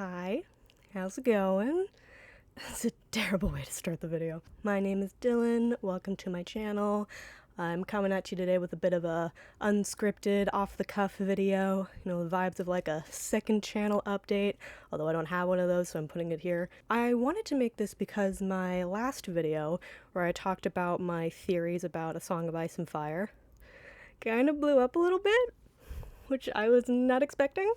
Hi, how's it going? That's a terrible way to start the video. My name is Dylan, welcome to my channel. I'm coming at you today with a bit of a unscripted, off-the-cuff video. You know, the vibes of like a second channel update, although I don't have one of those, so I'm putting it here. I wanted to make this because my last video, where I talked about my theories about A Song of Ice and Fire, kind of blew up a little bit, which I was not expecting.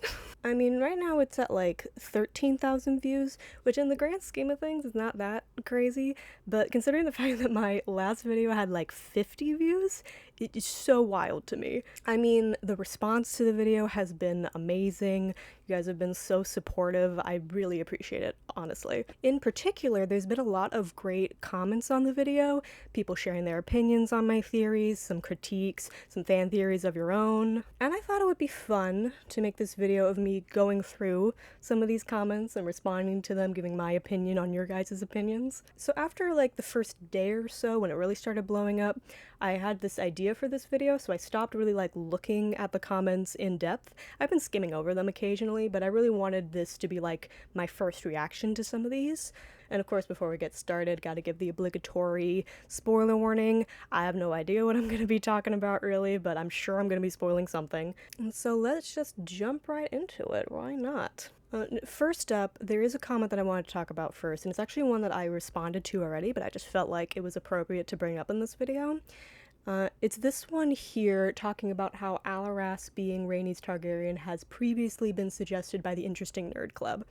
I mean, right now it's at like 13,000 views, which in the grand scheme of things is not that crazy, but considering the fact that my last video had like 50 views, it is so wild to me. I mean, the response to the video has been amazing. You guys have been so supportive. I really appreciate it, honestly. In particular, there's been a lot of great comments on the video, people sharing their opinions on my theories, some critiques, some fan theories of your own, and I thought it would be fun to make this video of me going through some of these comments and responding to them, giving my opinion on your guys' opinions. So after like the first day or so, when it really started blowing up, I had this idea for this video, so I stopped really like looking at the comments in depth. I've been skimming over them occasionally, but I really wanted this to be like my first reaction to some of these. And of course, before we get started, gotta give the obligatory spoiler warning. I have no idea what I'm gonna be talking about really, but I'm sure I'm gonna be spoiling something. And so let's just jump right into it, why not? First up, there is a comment that I wanted to talk about first, and it's actually one that I responded to already, but I just felt like it was appropriate to bring up in this video. It's this one here talking about how Alaras being Rhaenys Targaryen has previously been suggested by the Interesting Nerd Club,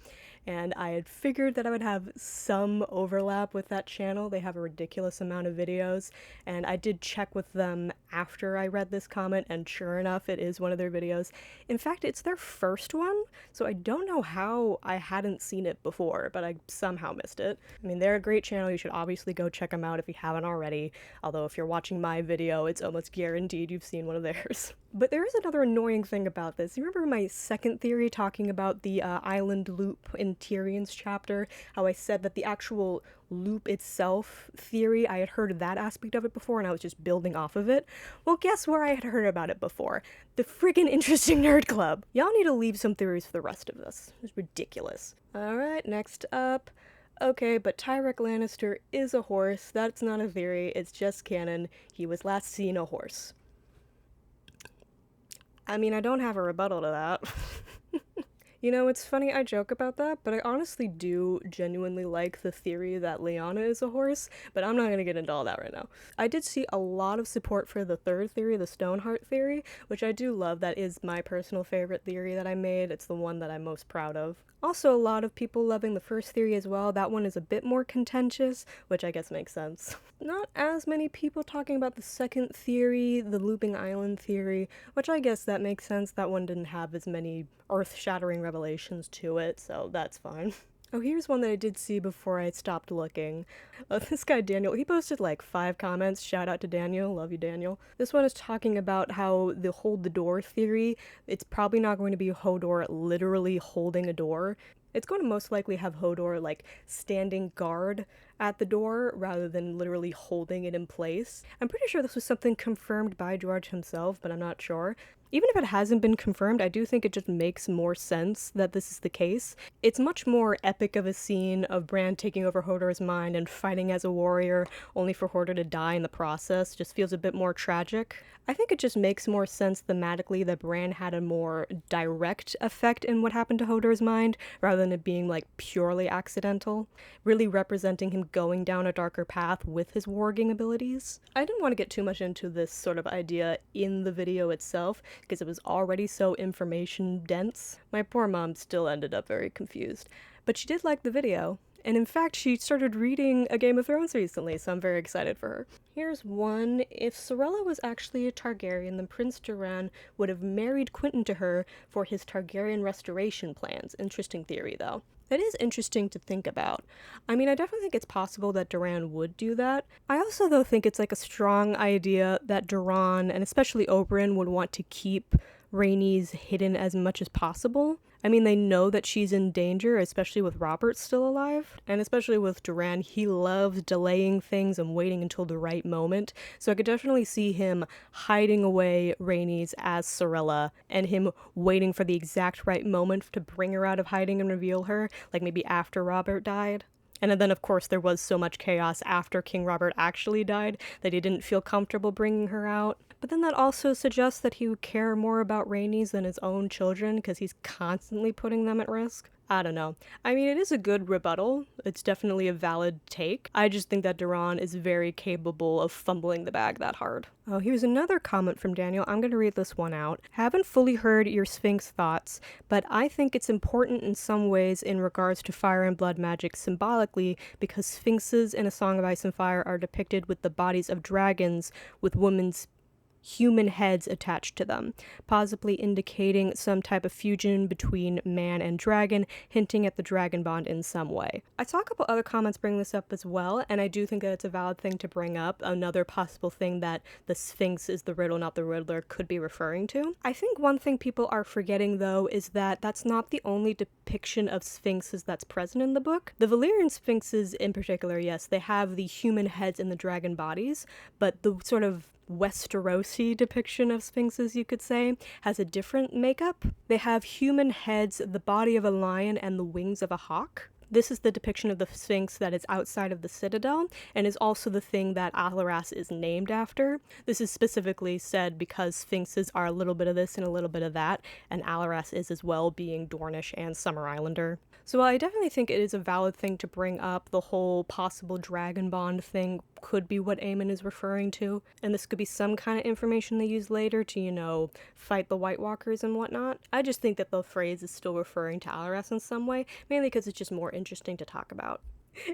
and I had figured that I would have some overlap with that channel. They have a ridiculous amount of videos, and I did check with them after I read this comment, and sure enough, it is one of their videos. In fact, it's their first one, so I don't know how I hadn't seen it before, but I somehow missed it. I mean, they're a great channel. You should obviously go check them out if you haven't already, although if you're watching my video, it's almost guaranteed you've seen one of theirs. But there is another annoying thing about this. You remember my second theory talking about the island loop in Tyrion's chapter? How I said that the actual loop itself theory, I had heard that aspect of it before and I was just building off of it? Well, guess where I had heard about it before? The friggin' Interesting Nerd Club. Y'all need to leave some theories for the rest of this. It's ridiculous. Alright, next up. Okay, but Tyrek Lannister is a horse. That's not a theory, it's just canon. He was last seen a horse. I mean, I don't have a rebuttal to that. You know, it's funny I joke about that, but I honestly do genuinely like the theory that Lyanna is a horse, but I'm not gonna get into all that right now. I did see a lot of support for the third theory, the Stoneheart theory, which I do love. That is my personal favorite theory that I made. It's the one that I'm most proud of. Also, a lot of people loving the first theory as well. That one is a bit more contentious, which I guess makes sense. Not as many people talking about the second theory, the Looping Island theory, which I guess that makes sense. That one didn't have as many earth-shattering revelations to it, so that's fine. Oh, here's one that I did see before I stopped looking. This guy Daniel, he posted like 5 comments. Shout out to Daniel, love you Daniel. This one is talking about how the hold the door theory, it's probably not going to be Hodor literally holding a door. It's going to most likely have Hodor like standing guard at the door rather than literally holding it in place. I'm pretty sure this was something confirmed by George himself, but I'm not sure. Even if it hasn't been confirmed, I do think it just makes more sense that this is the case. It's much more epic of a scene of Bran taking over Hodor's mind and fighting as a warrior, only for Hodor to die in the process. Just feels a bit more tragic. I think it just makes more sense thematically that Bran had a more direct effect in what happened to Hodor's mind, rather than it being like purely accidental, really representing him going down a darker path with his warging abilities. I didn't want to get too much into this sort of idea in the video itself, because it was already so information dense. My poor mom still ended up very confused, but she did like the video. And in fact, she started reading A Game of Thrones recently, so I'm very excited for her. Here's one. If Sorella was actually a Targaryen, then Prince Doran would have married Quentyn to her for his Targaryen restoration plans. Interesting theory, though. That is interesting to think about. I mean, I definitely think it's possible that Doran would do that. I also, though, think it's like a strong idea that Doran, and especially Oberyn, would want to keep Rhaenys hidden as much as possible. I mean, they know that she's in danger, especially with Robert still alive, and especially with Duran. He loves delaying things and waiting until the right moment, so I could definitely see him hiding away Rhaenys as Sorella, and him waiting for the exact right moment to bring her out of hiding and reveal her, like maybe after Robert died. And then, of course, there was so much chaos after King Robert actually died that he didn't feel comfortable bringing her out. But then that also suggests that he would care more about Rhaenys than his own children because he's constantly putting them at risk. I don't know. I mean, it is a good rebuttal. It's definitely a valid take. I just think that Duran is very capable of fumbling the bag that hard. Oh, here's another comment from Daniel. I'm going to read this one out. Haven't fully heard your Sphinx thoughts, but I think it's important in some ways in regards to fire and blood magic symbolically because sphinxes in A Song of Ice and Fire are depicted with the bodies of dragons with women's human heads attached to them, possibly indicating some type of fusion between man and dragon, hinting at the dragon bond in some way. I saw a couple other comments bring this up as well, and I do think that it's a valid thing to bring up. Another possible thing that the Sphinx is the riddle, not the Riddler, could be referring to. I think one thing people are forgetting, though, is that that's not the only depiction of sphinxes that's present in the book. The Valyrian sphinxes in particular, yes, they have the human heads and the dragon bodies, but the sort of Westerosi depiction of sphinxes, you could say, has a different makeup. They have human heads, the body of a lion, and the wings of a hawk. This is the depiction of the Sphinx that is outside of the Citadel, and is also the thing that Alaras is named after. This is specifically said because Sphinxes are a little bit of this and a little bit of that, and Alaras is as well, being Dornish and Summer Islander. So while I definitely think it is a valid thing to bring up, the whole possible dragon bond thing could be what Aemon is referring to, and this could be some kind of information they use later to, you know, fight the White Walkers and whatnot. I just think that the phrase is still referring to Alaras in some way, mainly because it's just more interesting to talk about.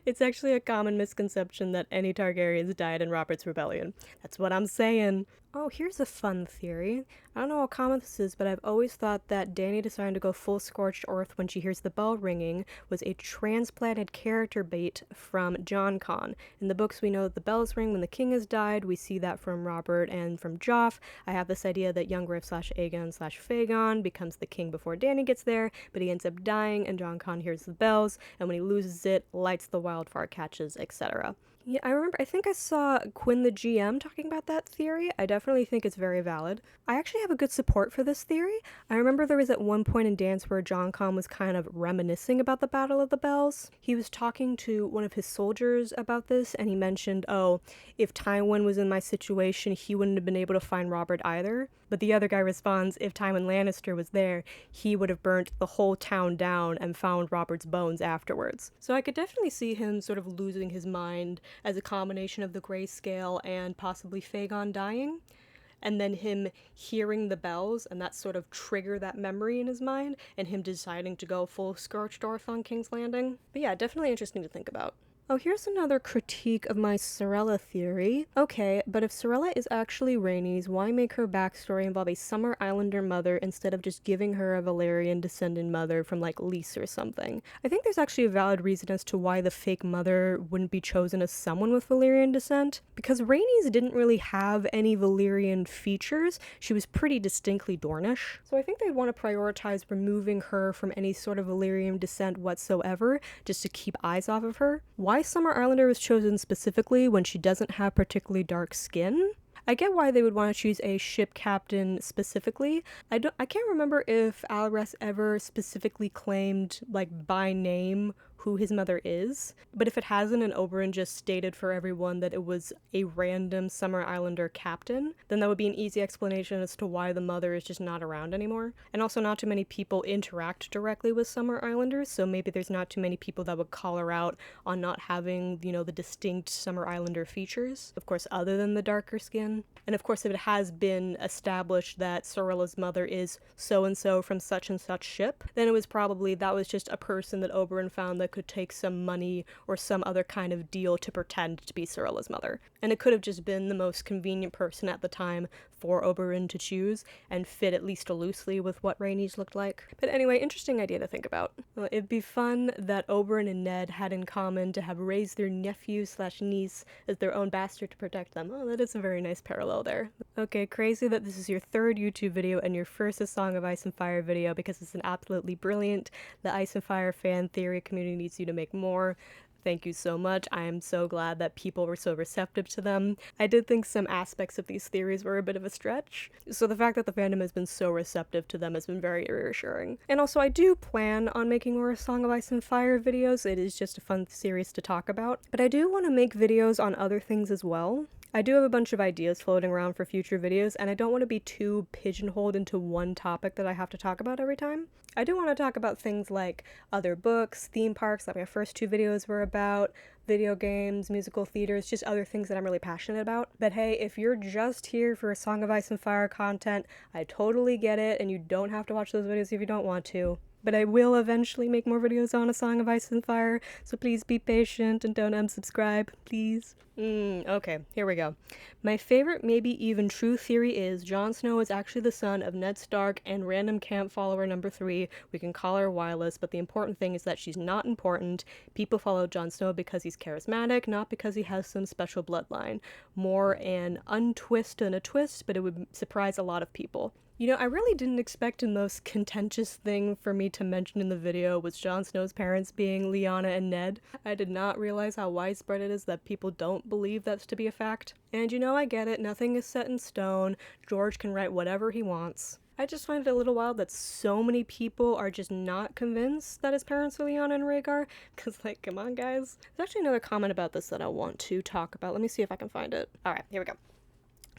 It's actually a common misconception that any Targaryens died in Robert's Rebellion. That's what I'm saying. Oh, here's a fun theory. I don't know how common this is, but I've always thought that Dany deciding to go full scorched earth when she hears the bell ringing was a transplanted character bait from Jon Con. In the books, we know that the bells ring when the king has died. We see that from Robert and from Joff. I have this idea that young Griff / Aegon / Phaegon becomes the king before Dany gets there, but he ends up dying, and Jon Con hears the bells, and when he loses it, lights the wildfire catches, etc. Yeah, I think I saw Quinn the GM talking about that theory. I definitely think it's very valid. I actually have a good support for this theory. I remember there was at one point in Dance where Jon Con was kind of reminiscing about the Battle of the Bells. He was talking to one of his soldiers about this, and he mentioned, oh, if Tywin was in my situation, he wouldn't have been able to find Robert either. But the other guy responds, if Tywin Lannister was there, he would have burnt the whole town down and found Robert's bones afterwards. So I could definitely see him sort of losing his mind as a combination of the grayscale and possibly Phaegon dying, and then him hearing the bells and that sort of trigger that memory in his mind, and him deciding to go full scorched earth on King's Landing. But yeah, definitely interesting to think about. Oh, here's another critique of my Sorella theory. Okay, but if Sorella is actually Rhaenys, why make her backstory involve a Summer Islander mother instead of just giving her a Valyrian descendant mother from, like, Lys or something? I think there's actually a valid reason as to why the fake mother wouldn't be chosen as someone with Valyrian descent. Because Rhaenys didn't really have any Valyrian features. She was pretty distinctly Dornish. So I think they'd want to prioritize removing her from any sort of Valyrian descent whatsoever, just to keep eyes off of her. Why Summer Islander was chosen specifically when she doesn't have particularly dark skin? I get why they would want to choose a ship captain specifically. I can't remember if Alaras ever specifically claimed, like, by name who his mother is, but if it hasn't and Oberyn just stated for everyone that it was a random Summer Islander captain, then that would be an easy explanation as to why the mother is just not around anymore. And also not too many people interact directly with Summer Islanders, so maybe there's not too many people that would call her out on not having, you know, the distinct Summer Islander features, of course, other than the darker skin. And of course, if it has been established that Sorella's mother is so-and-so from such and such ship, then it was probably that was just a person that Oberyn found that could take some money or some other kind of deal to pretend to be Sorella's mother. And it could have just been the most convenient person at the time for Oberyn to choose and fit at least loosely with what Rhaenys looked like. But anyway, interesting idea to think about. It'd be fun that Oberyn and Ned had in common to have raised their nephew/niece as their own bastard to protect them. Oh, that is a very nice parallel there. Okay, crazy that this is your third YouTube video and your first A Song of Ice and Fire video, because it's an absolutely brilliant. The Ice and Fire fan theory community needs you to make more. Thank you so much. I am so glad that people were so receptive to them. I did think some aspects of these theories were a bit of a stretch, so the fact that the fandom has been so receptive to them has been very reassuring. And also, I do plan on making more Song of Ice and Fire videos. It is just a fun series to talk about. But I do want to make videos on other things as well. I do have a bunch of ideas floating around for future videos, and I don't want to be too pigeonholed into one topic that I have to talk about every time. I do want to talk about things like other books, theme parks, like my first two videos were about, video games, musical theaters, just other things that I'm really passionate about. But hey, if you're just here for a Song of Ice and Fire content, I totally get it, and you don't have to watch those videos if you don't want to. But I will eventually make more videos on A Song of Ice and Fire, so please be patient and don't unsubscribe, please. Okay, here we go. My favorite, maybe even true theory is Jon Snow is actually the son of Ned Stark and random camp follower number 3. We can call her Wireless, but the important thing is that she's not important. People follow Jon Snow because he's charismatic, not because he has some special bloodline. More an untwist than a twist, but it would surprise a lot of people. You know, I really didn't expect the most contentious thing for me to mention in the video was Jon Snow's parents being Lyanna and Ned. I did not realize how widespread it is that people don't believe that's to be a fact. And you know, I get it, nothing is set in stone. George can write whatever he wants. I just find it a little wild that so many people are just not convinced that his parents are Lyanna and Rhaegar, because, like, come on, guys. There's actually another comment about this that I want to talk about. Let me see if I can find it. Alright, here we go.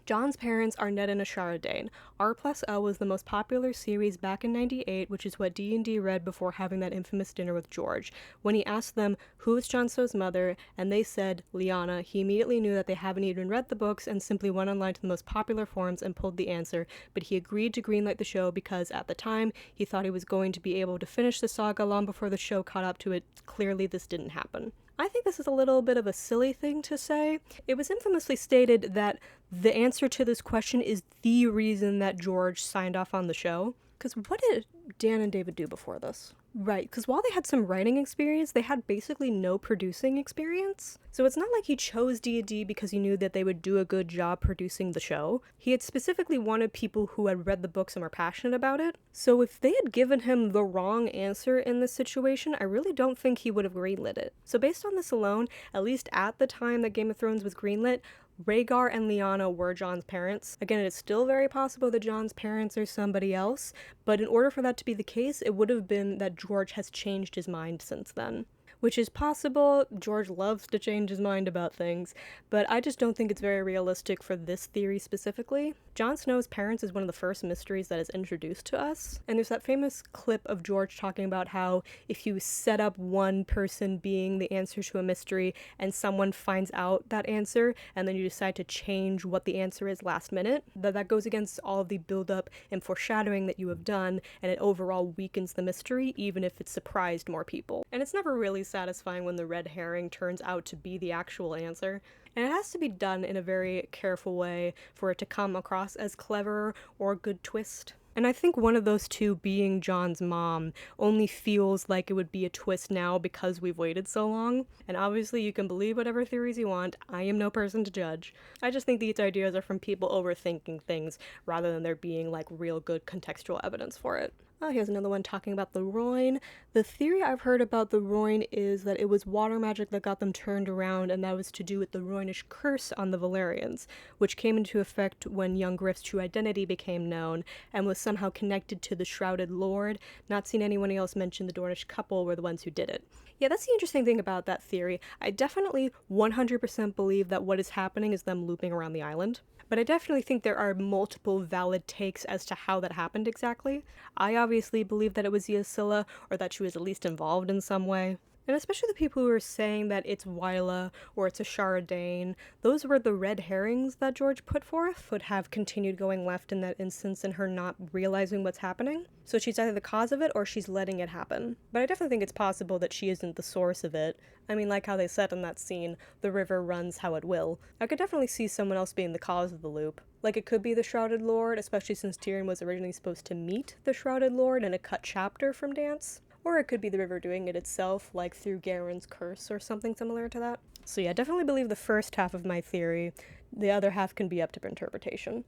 Jon's parents are Ned and Ashara Dane. R+L was the most popular series back in '98, which is what D&D read before having that infamous dinner with George. When he asked them, who is Jon Snow's mother, and they said, Lyanna, he immediately knew that they haven't even read the books and simply went online to the most popular forums and pulled the answer, but he agreed to greenlight the show because, at the time, he thought he was going to be able to finish the saga long before the show caught up to it. Clearly, this didn't happen. I think this is a little bit of a silly thing to say. It was infamously stated that the answer to this question is the reason that George signed off on the show. Because what did Dan and David do before this? Right, because while they had some writing experience, they had basically no producing experience. So it's not like he chose D&D because he knew that they would do a good job producing the show. He had specifically wanted people who had read the books and were passionate about it. So if they had given him the wrong answer in this situation, I really don't think he would have greenlit it. So based on this alone, at least at the time that Game of Thrones was greenlit, Rhaegar and Lyanna were Jon's parents. Again, it is still very possible that Jon's parents are somebody else, but in order for that to be the case, it would have been that George has changed his mind since then. Which is possible. George loves to change his mind about things, but I just don't think it's very realistic for this theory specifically. Jon Snow's parents is one of the first mysteries that is introduced to us, and there's that famous clip of George talking about how if you set up one person being the answer to a mystery and someone finds out that answer and then you decide to change what the answer is last minute, that goes against all of the build-up and foreshadowing that you have done, and it overall weakens the mystery even if it surprised more people. And it's never really satisfying when the red herring turns out to be the actual answer. And it has to be done in a very careful way for it to come across as clever or a good twist. And I think one of those two being Jon's mom only feels like it would be a twist now because we've waited so long. And obviously you can believe whatever theories you want. I am no person to judge. I just think these ideas are from people overthinking things rather than there being like real good contextual evidence for it. Oh, here's another one talking about the Royne. The theory I've heard about the Royne is that it was water magic that got them turned around, and that was to do with the Roynish curse on the Valyrians, which came into effect when young Griff's true identity became known, and was somehow connected to the Shrouded Lord. Not seen anyone else mention the Dornish couple were the ones who did it. Yeah, that's the interesting thing about that theory. I definitely 100% believe that what is happening is them looping around the island. But I definitely think there are multiple valid takes as to how that happened exactly. I obviously believe that it was Ysilla, or that she was at least involved in some way. And especially the people who are saying that it's Wyla or it's Ashara Dane, those were the red herrings that George put forth, would have continued going left in that instance and her not realizing what's happening. So she's either the cause of it or she's letting it happen. But I definitely think it's possible that she isn't the source of it. I mean, like how they said in that scene, the river runs how it will. I could definitely see someone else being the cause of the loop. Like, it could be the Shrouded Lord, especially since Tyrion was originally supposed to meet the Shrouded Lord in a cut chapter from Dance. Or it could be the river doing it itself, like through Garen's curse or something similar to that. So yeah, definitely believe the first half of my theory. The other half can be up to interpretation.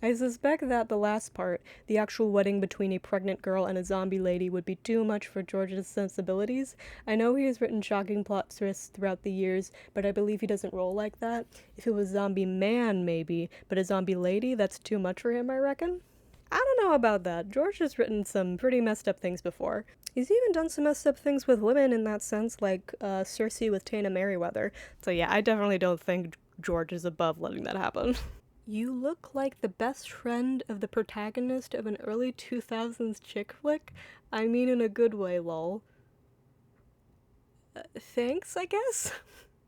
I suspect that the last part, the actual wedding between a pregnant girl and a zombie lady, would be too much for George's sensibilities. I know he has written shocking plot twists throughout the years, but I believe he doesn't roll like that. If it was zombie man, maybe, but a zombie lady, that's too much for him, I reckon. I don't know about that. George has written some pretty messed up things before. He's even done some messed up things with women in that sense, like Cersei with Taena Merryweather. So yeah, I definitely don't think George is above letting that happen. You look like the best friend of the protagonist of an early 2000s chick flick. I mean in a good way, lol. Thanks, I guess?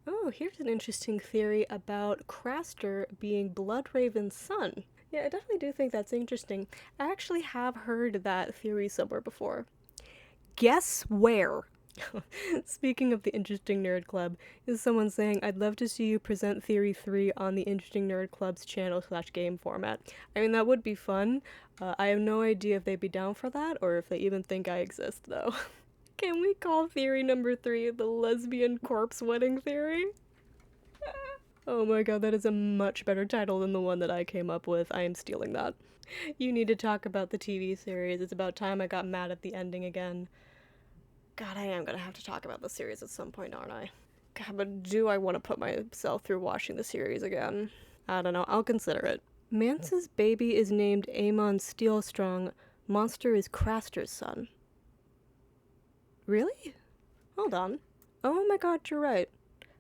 Oh, here's an interesting theory about Craster being Bloodraven's son. Yeah, I definitely do think that's interesting. I actually have heard that theory somewhere before. Guess where? Speaking of the Interesting Nerd Club, is someone saying, I'd love to see you present Theory 3 on the Interesting Nerd Club's channel/game format. I mean, that would be fun. I have no idea if they'd be down for that, or if they even think I exist, though. Can we call Theory number 3 the lesbian corpse wedding theory? Oh my god, that is a much better title than the one that I came up with. I am stealing that. You need to talk about the TV series. It's about time I got mad at the ending again. God, I am gonna have to talk about the series at some point, aren't I? God, but do I want to put myself through watching the series again? I don't know, I'll consider it. Mance's baby is named Aemon Steelstrong. Monster is Craster's son. Really? Hold on. Oh my god, you're right.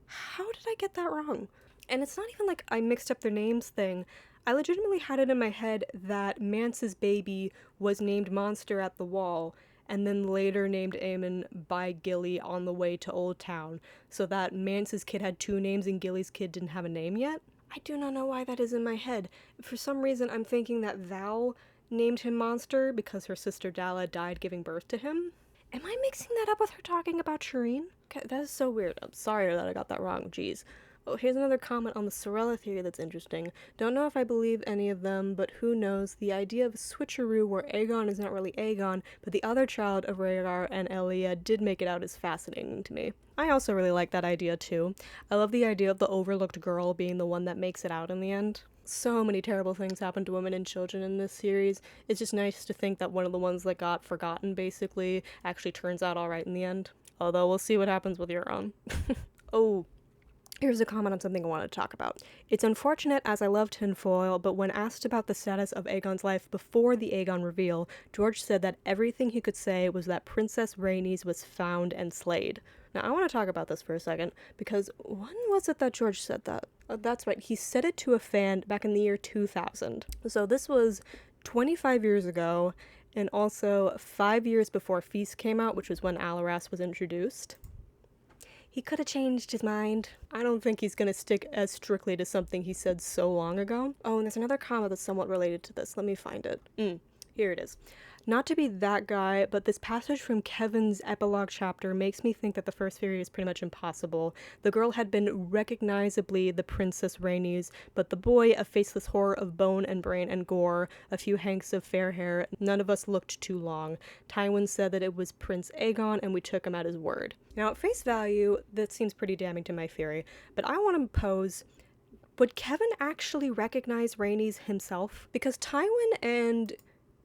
How did I get that wrong? And it's not even like I mixed up their names thing. I legitimately had it in my head that Mance's baby was named Monster at the Wall, and then later named Aemon by Gilly on the way to Old Town, so that Mance's kid had two names and Gilly's kid didn't have a name yet? I do not know why that is in my head. For some reason, I'm thinking that Val named him Monster because her sister Dalla died giving birth to him. Am I mixing that up with her talking about Shireen? Okay, that is so weird. I'm sorry that I got that wrong, jeez. Oh, here's another comment on the Sorella theory that's interesting. Don't know if I believe any of them, but who knows, the idea of a switcheroo where Aegon is not really Aegon, but the other child of Rhaegar and Elia did make it out is fascinating to me. I also really like that idea too. I love the idea of the overlooked girl being the one that makes it out in the end. So many terrible things happen to women and children in this series. It's just nice to think that one of the ones that got forgotten, basically, actually turns out alright in the end. Although we'll see what happens with your own. Oh, here's a comment on something I wanted to talk about. It's unfortunate as I love tinfoil, but when asked about the status of Aegon's life before the Aegon reveal, George said that everything he could say was that Princess Rhaenys was found and slayed. Now I want to talk about this for a second, because when was it that George said that? That's right, he said it to a fan back in the year 2000. So this was 25 years ago, and also 5 years before Feast came out, which was when Alaras was introduced. He could have changed his mind. I don't think he's gonna stick as strictly to something he said so long ago. Oh, and there's another comment that's somewhat related to this. Let me find it. Here it is. Not to be that guy, but this passage from Kevin's epilogue chapter makes me think that the first theory is pretty much impossible. The girl had been recognizably the Princess Rhaenys, but the boy, a faceless horror of bone and brain and gore, a few hanks of fair hair, none of us looked too long. Tywin said that it was Prince Aegon, and we took him at his word. Now, at face value, that seems pretty damning to my theory, but I want to pose, would Kevin actually recognize Rhaenys himself? Because Tywin and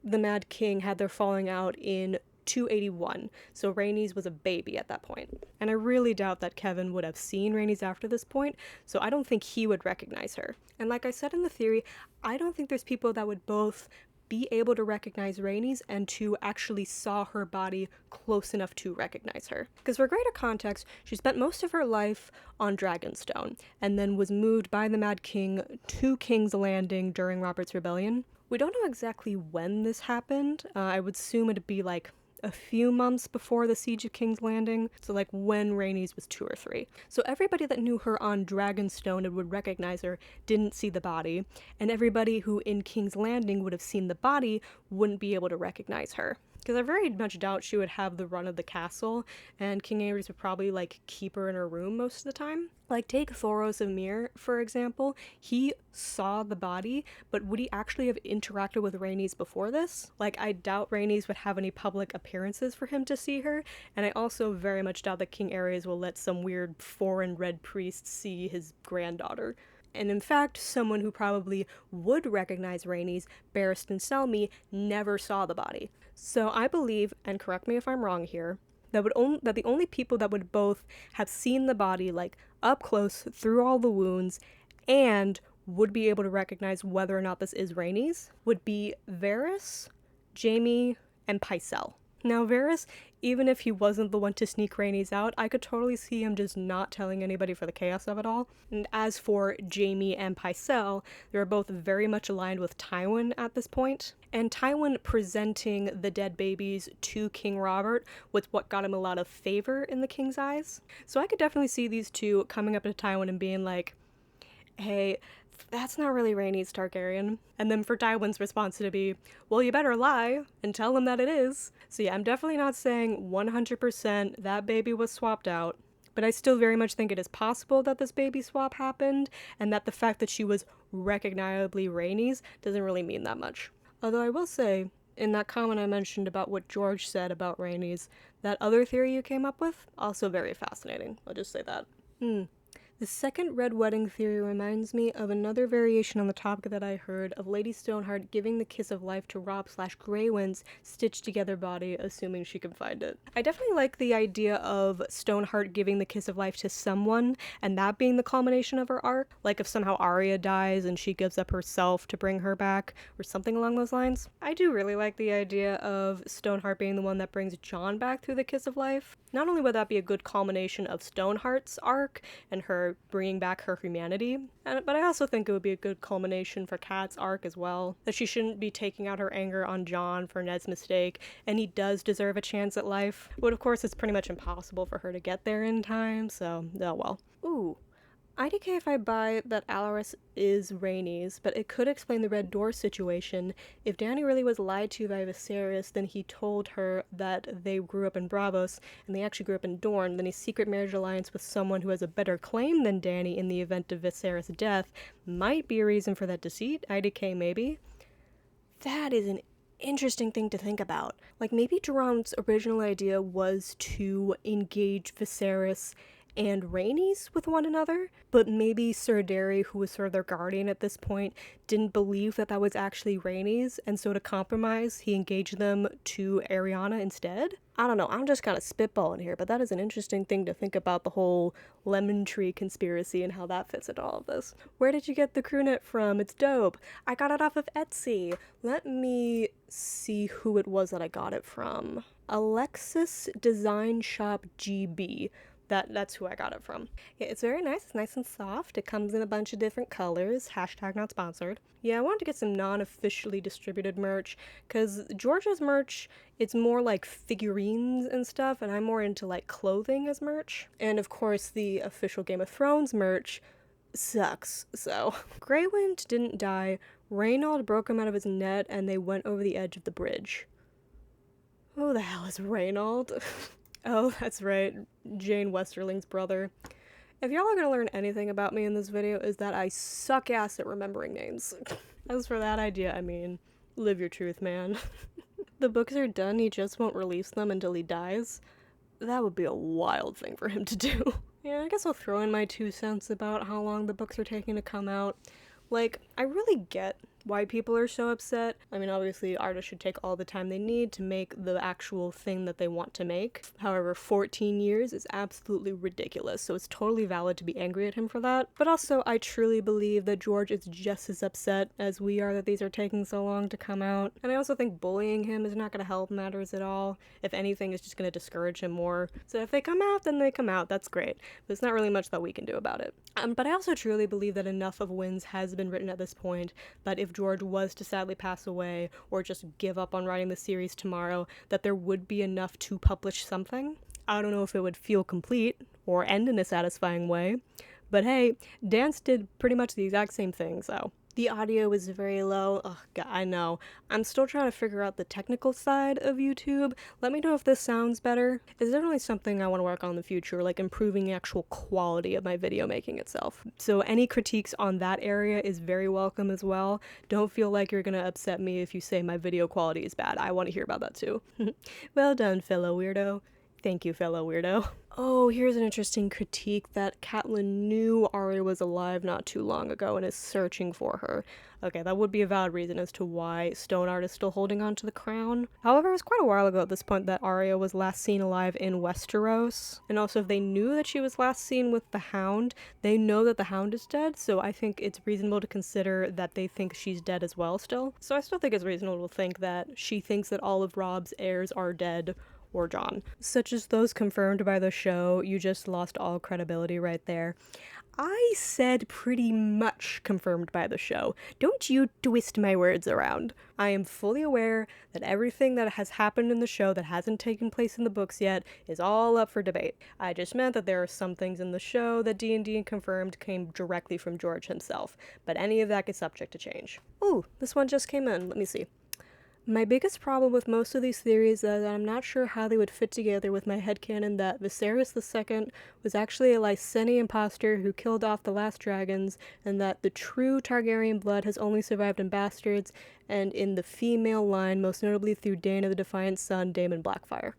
the Mad King had their falling out in 281, so Rhaenys was a baby at that point. And I really doubt that Kevin would have seen Rhaenys after this point, so I don't think he would recognize her. And like I said in the theory, I don't think there's people that would both be able to recognize Rhaenys and to actually saw her body close enough to recognize her. Because for greater context, she spent most of her life on Dragonstone, and then was moved by the Mad King to King's Landing during Robert's Rebellion. We don't know exactly when this happened. I would assume it'd be like a few months before the Siege of King's Landing, so like when Rhaenys was 2 or 3. So everybody that knew her on Dragonstone and would recognize her didn't see the body, and everybody who in King's Landing would have seen the body wouldn't be able to recognize her. because I very much doubt she would have the run of the castle, and King Ares would probably, like, keep her in her room most of the time. Like, take Thoros of Myr, for example. He saw the body, but would he actually have interacted with Rhaenys before this? Like, I doubt Rhaenys would have any public appearances for him to see her, and I also very much doubt that King Ares will let some weird foreign red priest see his granddaughter. And in fact, someone who probably would recognize Rhaenys, Barristan Selmy, never saw the body. So I believe, and correct me if I'm wrong here, that the only people that would both have seen the body, like, up close through all the wounds and would be able to recognize whether or not this is Rhaenys would be Varys, Jaime, and Pycelle. Now, Varys, even if he wasn't the one to sneak Rhaenys out, I could totally see him just not telling anybody for the chaos of it all. And as for Jaime and Pycelle, they're both very much aligned with Tywin at this point. And Tywin presenting the dead babies to King Robert was what got him a lot of favor in the king's eyes. So I could definitely see these two coming up to Tywin and being like, hey, that's not really Rhaenys Targaryen. And then for Tywin's response to be, well, you better lie and tell him that it is. So yeah, I'm definitely not saying 100% that baby was swapped out, but I still very much think it is possible that this baby swap happened, and that the fact that she was recognizably Rhaenys doesn't really mean that much. Although I will say, in that comment I mentioned about what George said about Rhaenys, that other theory you came up with, also very fascinating. I'll just say that. The second Red Wedding theory reminds me of another variation on the topic that I heard of Lady Stoneheart giving the kiss of life to Robb/Greywind's stitched together body, assuming she can find it. I definitely like the idea of Stoneheart giving the kiss of life to someone, and that being the culmination of her arc. Like if somehow Arya dies and she gives up herself to bring her back, or something along those lines. I do really like the idea of Stoneheart being the one that brings Jon back through the kiss of life. Not only would that be a good culmination of Stoneheart's arc and her bringing back her humanity, but I also think it would be a good culmination for Kat's arc as well. That she shouldn't be taking out her anger on Jon for Ned's mistake, and he does deserve a chance at life. But of course, it's pretty much impossible for her to get there in time, so oh well. Ooh. IDK if I buy that Alaris is Rhaenys, but it could explain the Red Door situation. If Dany really was lied to by Viserys, then he told her that they grew up in Braavos, and they actually grew up in Dorne, then a secret marriage alliance with someone who has a better claim than Dany in the event of Viserys' death might be a reason for that deceit. IDK maybe. That is an interesting thing to think about. Like, maybe Jerome's original idea was to engage Viserys and Rhaenys with one another, but maybe Ser Derry, who was sort of their guardian at this point, didn't believe that that was actually Rhaenys, and so to compromise, he engaged them to Arianna instead? I don't know, I'm just kind of spitballing here, but that is an interesting thing to think about, the whole lemon tree conspiracy and how that fits into all of this. Where did you get the crewnet from? It's dope. I got it off of Etsy. Let me see who it was that I got it from. Alexis Design Shop GB. That's who I got it from. Yeah, it's very nice. It's nice and soft. It comes in a bunch of different colors. Hashtag not sponsored. Yeah, I wanted to get some non-officially distributed merch, because Georgia's merch, it's more like figurines and stuff, and I'm more into like clothing as merch. And of course, the official Game of Thrones merch sucks, so. Greywind didn't die. Reynold broke him out of his net, and they went over the edge of the bridge. Who the hell is Reynold? Oh, that's right, Jane Westerling's brother. If y'all are gonna learn anything about me in this video, is that I suck ass at remembering names. As for that idea, I mean, live your truth, man. The books are done, he just won't release them until he dies. That would be a wild thing for him to do. Yeah, I guess I'll throw in my 2 cents about how long the books are taking to come out. Like, I really get why people are so upset. I mean, obviously, artists should take all the time they need to make the actual thing that they want to make. However, 14 years is absolutely ridiculous, so it's totally valid to be angry at him for that. But also, I truly believe that George is just as upset as we are that these are taking so long to come out. And I also think bullying him is not going to help matters at all. If anything, it's just going to discourage him more. So if they come out, then they come out. That's great. There's not really much that we can do about it. But I also truly believe that enough of Winds has been written at this point, that if George was to sadly pass away, or just give up on writing the series tomorrow, that there would be enough to publish something. I don't know if it would feel complete, or end in a satisfying way, but hey, Dance did pretty much the exact same thing, so The audio is very low. Ugh, God, I know. I'm still trying to figure out the technical side of YouTube. Let me know if this sounds better. It's definitely something I want to work on in the future, like improving the actual quality of my video making itself. So any critiques on that area is very welcome as well. Don't feel like you're gonna upset me if you say my video quality is bad. I want to hear about that too. Well done, fellow weirdo. Thank you, fellow weirdo. Oh, here's an interesting critique that Catelyn knew Arya was alive not too long ago and is searching for her. Okay, that would be a valid reason as to why Stoneheart is still holding on to the crown. However, it was quite a while ago at this point that Arya was last seen alive in Westeros. And also, if they knew that she was last seen with the Hound, they know that the Hound is dead, so I think it's reasonable to consider that they think she's dead as well still. So I still think it's reasonable to think that she thinks that all of Robb's heirs are dead, or Jon. Such as those confirmed by the show, you just lost all credibility right there. I said pretty much confirmed by the show. Don't you twist my words around. I am fully aware that everything that has happened in the show that hasn't taken place in the books yet is all up for debate. I just meant that there are some things in the show that D&D confirmed came directly from George himself, but any of that is subject to change. Ooh, this one just came in. Let me see. My biggest problem with most of these theories is that I'm not sure how they would fit together with my headcanon that Viserys II was actually a Lyseni imposter who killed off the last dragons, and that the true Targaryen blood has only survived in bastards and in the female line, most notably through Dana the Defiant's son, Daemon Blackfyre.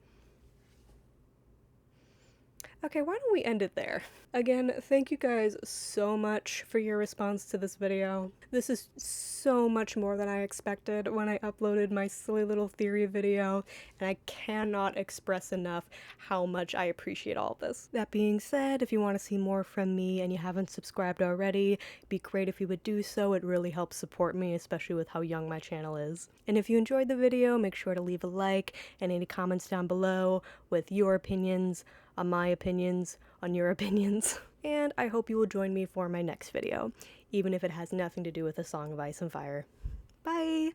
Okay, why don't we end it there? Again, thank you guys so much for your response to this video. This is so much more than I expected when I uploaded my silly little theory video, and I cannot express enough how much I appreciate all of this. That being said, if you want to see more from me and you haven't subscribed already, it'd be great if you would do so. It really helps support me, especially with how young my channel is. And if you enjoyed the video, make sure to leave a like and any comments down below with your opinions on my opinions, on your opinions, and I hope you will join me for my next video, even if it has nothing to do with A Song of Ice and Fire. Bye!